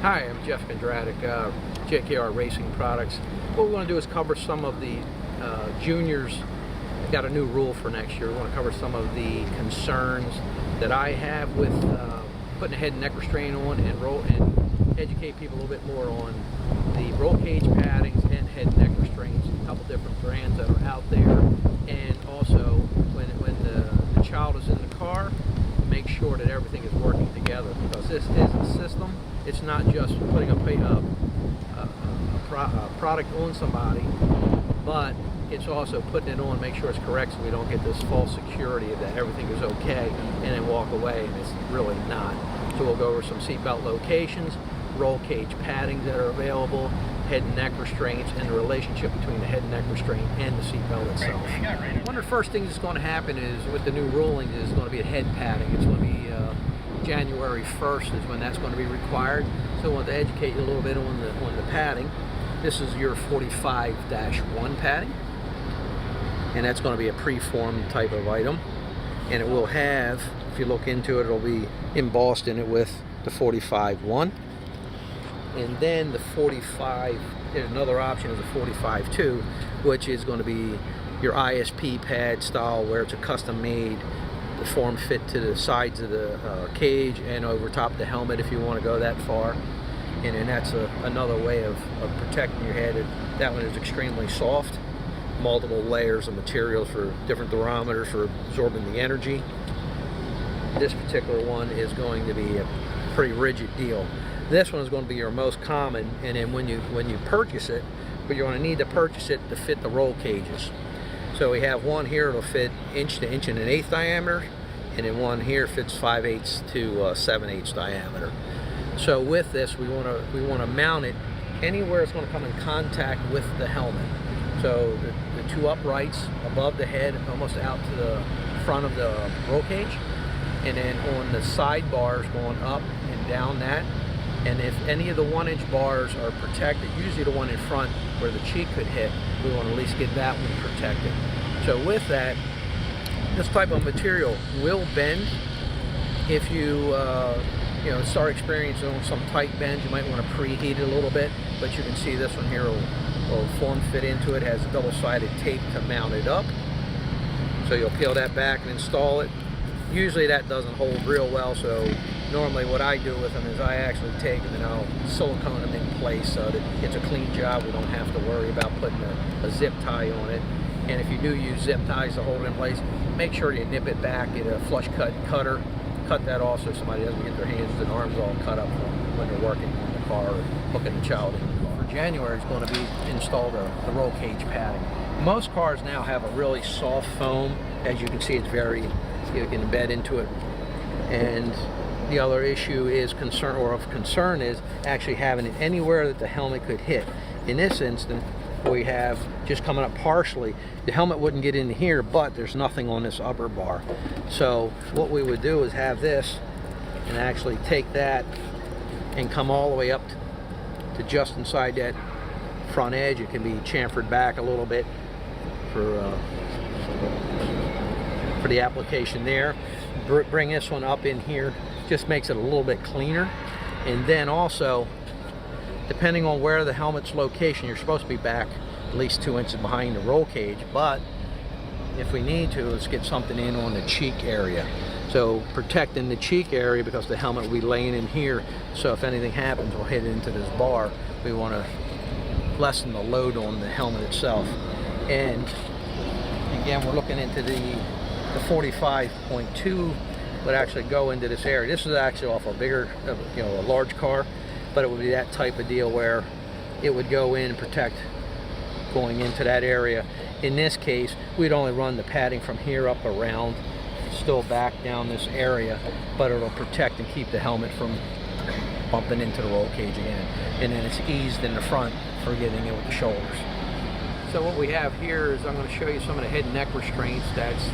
Hi, I'm Jeff Kundratic, JKR Racing Products. What we want to do is cover some of the juniors. We've got a new rule for next year. We want to cover some of the concerns that I have with putting a head and neck restraint on and educate people a little bit more on the roll cage paddings and head and neck restraints, a couple different brands that are out there, and also when the child is in the car, make sure that everything is working together, because this is a system. It's not just putting a product on somebody, but it's also putting it on, make sure it's correct, so we don't get this false security that everything is okay and then walk away and it's really not. So we'll go over some seatbelt locations, roll cage paddings that are available, head and neck restraints, and the relationship between the head and neck restraint and the seatbelt itself. One of the first things that's going to happen is, with the new ruling, is going to be a head padding. It's going to be January 1st is when that's going to be required. So I want to educate you a little bit on the padding. This is your 45-1 padding, and that's going to be a preformed type of item. And it will have, if you look into it, it'll be embossed in it with the 45-1. And then the 45, there's another option, is a 45-2, which is going to be your ISP pad style, where it's a custom made, the form fit to the sides of the cage and over top of the helmet if you want to go that far. And then that's another way of protecting your head. That one is extremely soft, multiple layers of materials for different thermometers for absorbing the energy. This particular one is going to be a pretty rigid deal. This one is going to be your most common, and then when you purchase it, but you're going to need to purchase it to fit the roll cages. So we have one here that'll fit inch to inch and an eighth diameter, and then one here fits 5/8 to 7/8 diameter. So with this, we want to mount it anywhere it's going to come in contact with the helmet. So the two uprights above the head, almost out to the front of the roll cage, and then on the side bars going up and down that. And if any of the 1-inch bars are protected, usually the one in front where the cheek could hit, we want to at least get that one protected. So with that, this type of material will bend. If you start experiencing some tight bends, you might want to preheat it a little bit. But you can see this one here will form fit into it. Has double-sided tape to mount it up. So you'll peel that back and install it. Usually that doesn't hold real well, so normally what I do with them is I actually take them and I'll silicone them in place so that it's a clean job. We don't have to worry about putting a zip tie on it. And if you do use zip ties to hold it in place, make sure you nip it back, get a flush cutter, cut that off so somebody doesn't get their hands and arms all cut up when they're working on the car or hooking the child in the car. For January, it's going to be installed the roll cage padding. Most cars now have a really soft foam. As you can see, it's very, you can embed into it. And the other issue is concern is actually having it anywhere that the helmet could hit. In this instance, we have just coming up partially. The helmet wouldn't get in here, but there's nothing on this upper bar. So what we would do is have this and actually take that and come all the way up to just inside that front edge. It can be chamfered back a little bit for the application there. Bring this one up in here, just makes it a little bit cleaner. And then also, depending on where the helmet's location, you're supposed to be back at least 2 inches behind the roll cage, but if we need to, let's get something in on the cheek area. So protecting the cheek area, because the helmet will be laying in here, so if anything happens, we'll hit into this bar. We want to lessen the load on the helmet itself. And again, we're looking into the 45.2 would actually go into this area. This is actually off a bigger, a large car, but it would be that type of deal where it would go in and protect going into that area. In this case, we'd only run the padding from here up around, still back down this area, but it'll protect and keep the helmet from bumping into the roll cage again. And then it's eased in the front for getting it with the shoulders. So what we have here is, I'm going to show you some of the head and neck restraints that's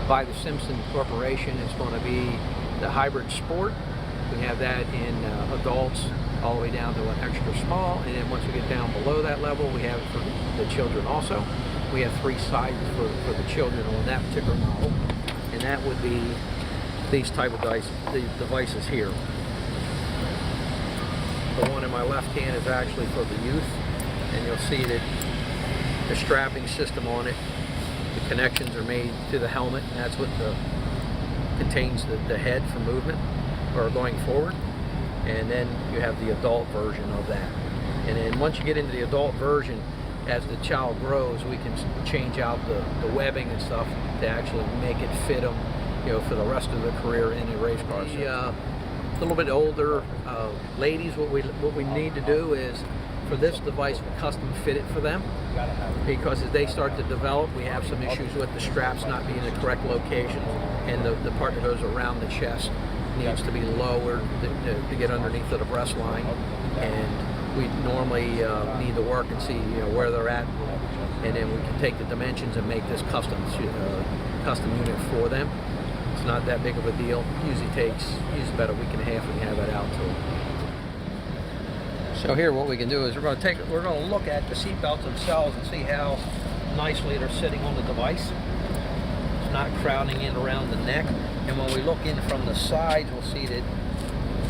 by the Simpson Corporation. It's going to be the Hybrid Sport. We have that in adults all the way down to an extra small, and then once we get down below that level, we have it for the children also. We have 3 sizes for the children on that particular model, and that would be these type of devices here. The one in my left hand is actually for the youth, and you'll see that the strapping system on it, the connections are made to the helmet, and that's what contains the head for movement or going forward. And then you have the adult version of that. And then once you get into the adult version, as the child grows, we can change out the webbing and stuff to actually make it fit them, you know, for the rest of the career in a race car. A little bit older ladies, what we need to do is, for this device, we custom fit it for them, because as they start to develop, we have some issues with the straps not being in the correct location, and the part that goes around the chest needs to be lowered to get underneath of the breast line, and we normally need to work and see, you know, where they're at, and then we can take the dimensions and make this custom unit for them. It's not that big of a deal. Usually about a week and a half and have it out to them. So here what we can do is we're going to look at the seat belts themselves and see how nicely they're sitting on the device. It's not crowding in around the neck. And when we look in from the sides, we'll see that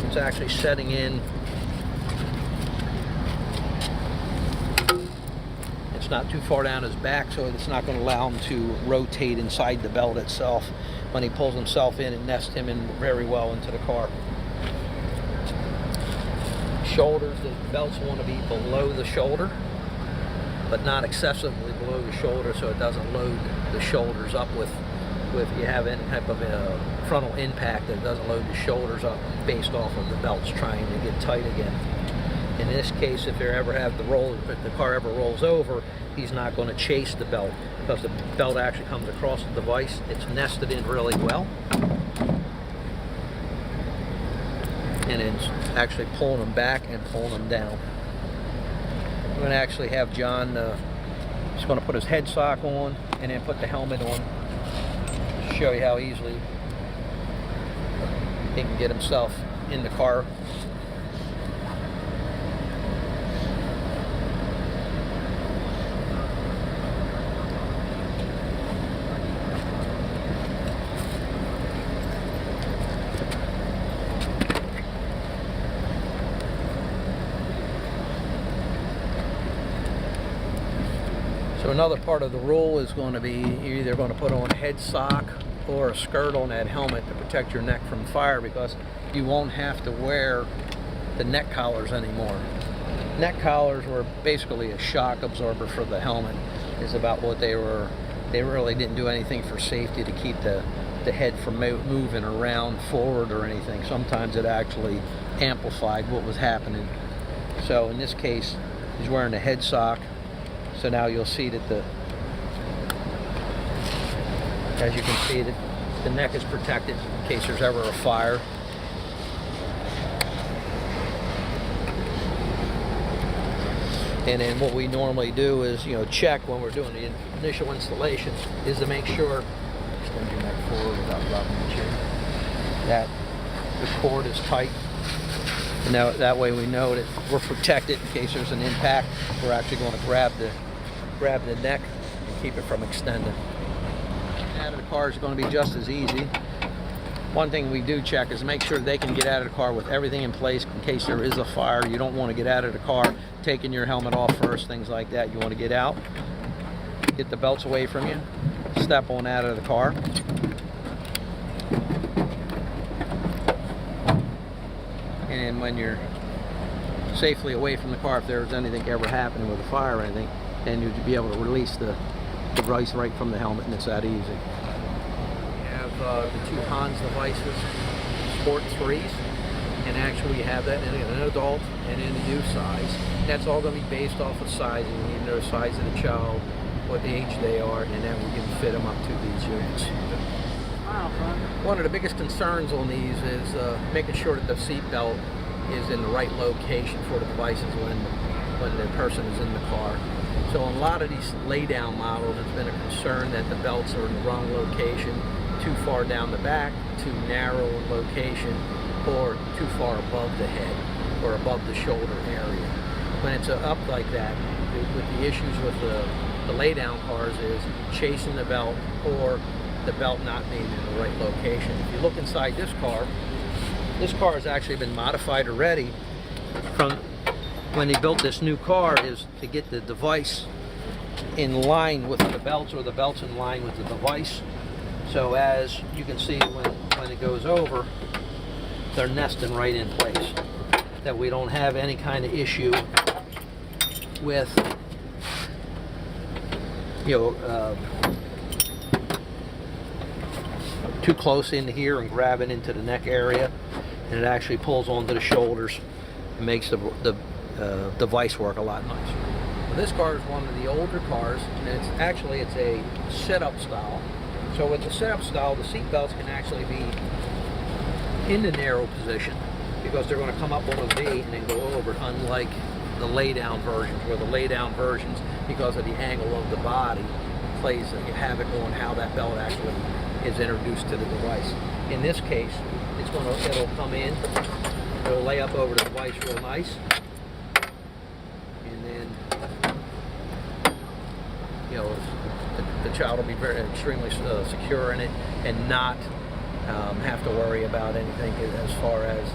it's actually setting in. It's not too far down his back, so it's not going to allow him to rotate inside the belt itself. When he pulls himself in, it nests him in very well into the car. Shoulders, the belts want to be below the shoulder, but not excessively below the shoulder, so it doesn't load the shoulders up with you have any type of a frontal impact that doesn't load the shoulders up based off of the belts trying to get tight again. In this case, if the car ever rolls over, he's not going to chase the belt, because the belt actually comes across the device. It's nested in really well, and it's actually pulling them back and pulling them down. I'm going to actually have John, he's going to put his head sock on and then put the helmet on. Show you how easily he can get himself in the car. So another part of the rule is going to be you're either going to put on a head sock or a skirt on that helmet to protect your neck from fire, because you won't have to wear the neck collars anymore. Neck collars were basically a shock absorber for the helmet, is about what they were. They really didn't do anything for safety to keep the head from moving around forward or anything. Sometimes it actually amplified what was happening. So in this case, he's wearing a head sock. So now you'll see that as you can see, that the neck is protected in case there's ever a fire. And then what we normally do is, you know, check when we're doing the initial installation, is to make sure, extend your neck forward without dropping the chin, that the cord is tight. And now that way we know that we're protected in case there's an impact. We're actually going to grab the neck and keep it from extending. Out of the car is going to be just as easy. One thing we do check is make sure they can get out of the car with everything in place in case there is a fire. You don't want to get out of the car taking your helmet off first, things like that. You want to get out, get the belts away from you, step on out of the car. And when you're safely away from the car, if there's anything ever happening with a fire or anything, then you'd be able to release the device right from the helmet, and it's that easy. We have the two Hans devices, Sport 3s, and actually we have that in an adult and in a youth size. That's all going to be based off of sizing. We need to know the size of the child, what age they are, and then we can fit them up to these units. One of the biggest concerns on these is making sure that the seat belt is in the right location for the devices when the person is in the car. So on a lot of these lay-down models, it's been a concern that the belts are in the wrong location, too far down the back, too narrow in location, or too far above the head or above the shoulder area. When it's up like that, with the issues with the lay-down cars is chasing the belt or the belt not being in the right location. If you look inside this car has actually been modified already from when they built this new car is to get the device in line with the belts, or the belts in line with the device. So as you can see, when it goes over, they're nesting right in place, that we don't have any kind of issue with, you know, too close into here and grabbing into the neck area, and it actually pulls onto the shoulders and makes the device work a lot nicer. Well, this car is one of the older cars, and it's a sit-up style. So with the sit-up style, the seat belts can actually be in the narrow position because they're going to come up on a V and then go over, unlike the lay-down versions, where the lay-down versions, because of the angle of the body, plays havoc on how that belt actually is introduced to the device. In this case, it'll come in, it'll lay up over the device real nice, and then, you know, the child will be extremely secure in it and not have to worry about anything as far as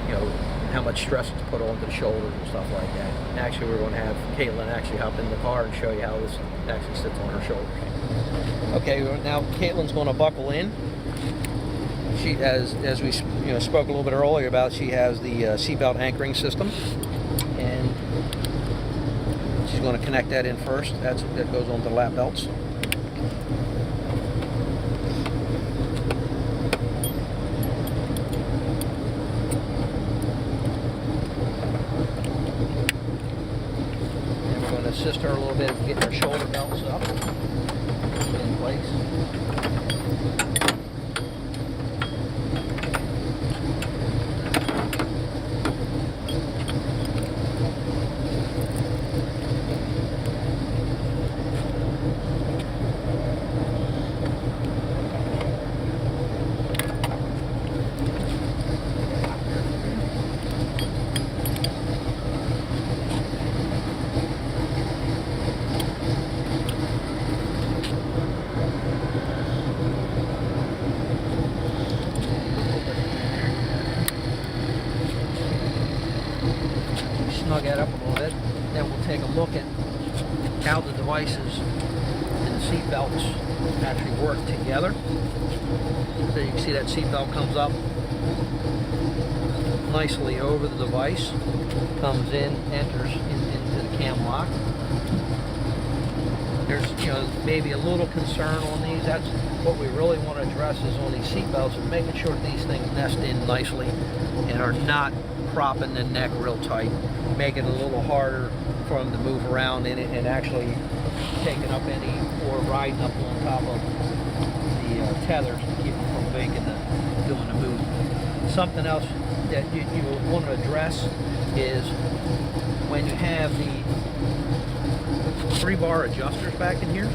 you know, how much stress is put onto the shoulders and stuff like that. And actually, we're going to have Caitlin actually hop in the car and show you how this actually sits on her shoulders. Okay, now Caitlin's going to buckle in. She, as we spoke a little bit earlier about, she has the seatbelt anchoring system, and she's going to connect that in first. That goes on the lap belts. And we're going to assist her a little bit in getting her shoulder belts up in place. Snug that up a little bit. Then we'll take a look at how the devices and the seat belts actually work together. So you can see that seat belt comes up nicely over the device, comes in, enters into the cam lock. There's, maybe a little concern on these. That's what we really want to address, is on these seat belts, and making sure that these things nest in nicely and are not propping the neck real tight, making it a little harder for them to move around in it, and actually taking up any, or riding up on top of the tethers to keep them from doing the move. Something else that you want to address is when you have the 3-bar adjusters back in here,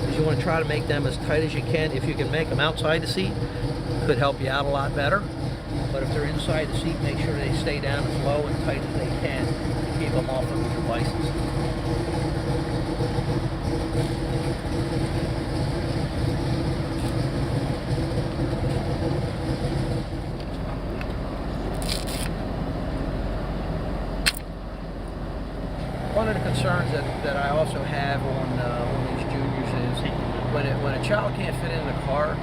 is you want to try to make them as tight as you can. If you can make them outside the seat, could help you out a lot better. But if they're inside the seat, make sure they stay down as low and tight as they can to keep them off of the devices. One of the concerns that I also have on these juniors is when a child can't fit in the car,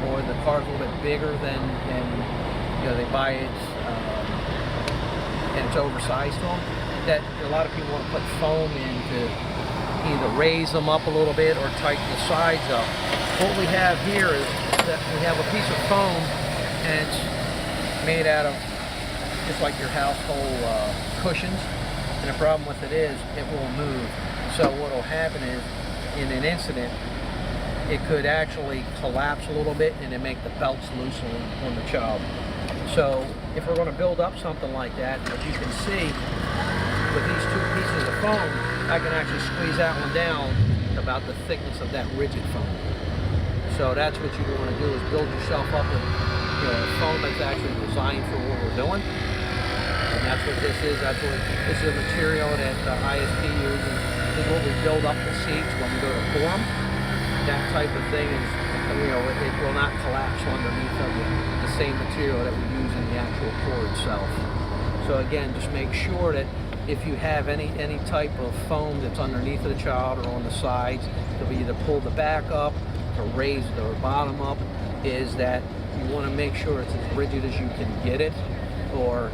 or the car's a little bit bigger than they buy it and it's oversized to them, that a lot of people want to put foam in to either raise them up a little bit or tighten the sides up. What we have here is that we have a piece of foam, and it's made out of just like your household cushions. And the problem with it is it will move. So what will happen is, in an incident, it could actually collapse a little bit and then make the belts loose on the child. So if we're going to build up something like that, as you can see, with these 2 pieces of foam, I can actually squeeze that one down about the thickness of that rigid foam. So that's what you want to do, is build yourself up with foam that's actually designed for what we're doing. And that's what this is. This is a material that ISP uses. This is what we build up the seats when we go to pour them. that type of thing is, it will not collapse underneath of the same material that we use in the actual core itself. So again, just make sure that if you have any type of foam that's underneath of the child or on the sides, to either pull the back up or raise the bottom up, is that you want to make sure it's as rigid as you can get it, or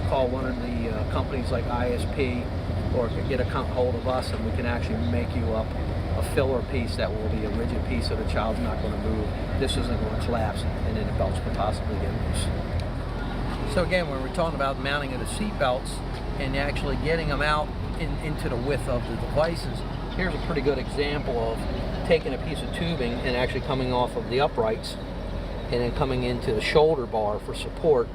call one of the companies like ISP, or get a hold of us and we can actually make you up a filler piece that will be a rigid piece so the child's not going to move. This isn't going to collapse, and then the belts could possibly get loose. So again, when we're talking about mounting of the seat belts and actually getting them out into the width of the devices, here's a pretty good example of taking a piece of tubing and actually coming off of the uprights and then coming into the shoulder bar for support,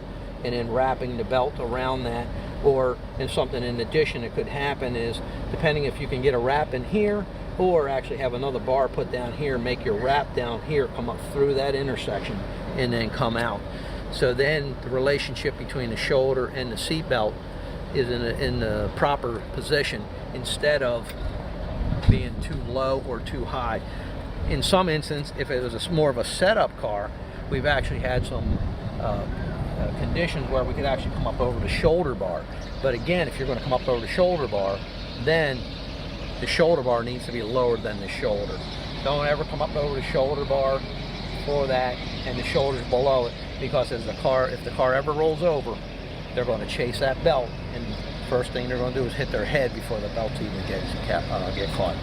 and then wrapping the belt around that. Or, and something in addition that could happen is, depending if you can get a wrap in here or actually have another bar put down here, make your wrap down here come up through that intersection and then come out. So then the relationship between the shoulder and the seat belt is in the proper position, instead of being too low or too high. In some instance, if it was more of a setup car, we've actually had some conditions where we could actually come up over the shoulder bar. But again, if you're going to come up over the shoulder bar, then the shoulder bar needs to be lower than the shoulder. Don't ever come up over the shoulder bar for that and the shoulder's below it, because if the car ever rolls over, they're going to chase that belt, and first thing they're going to do is hit their head before the belts even get caught.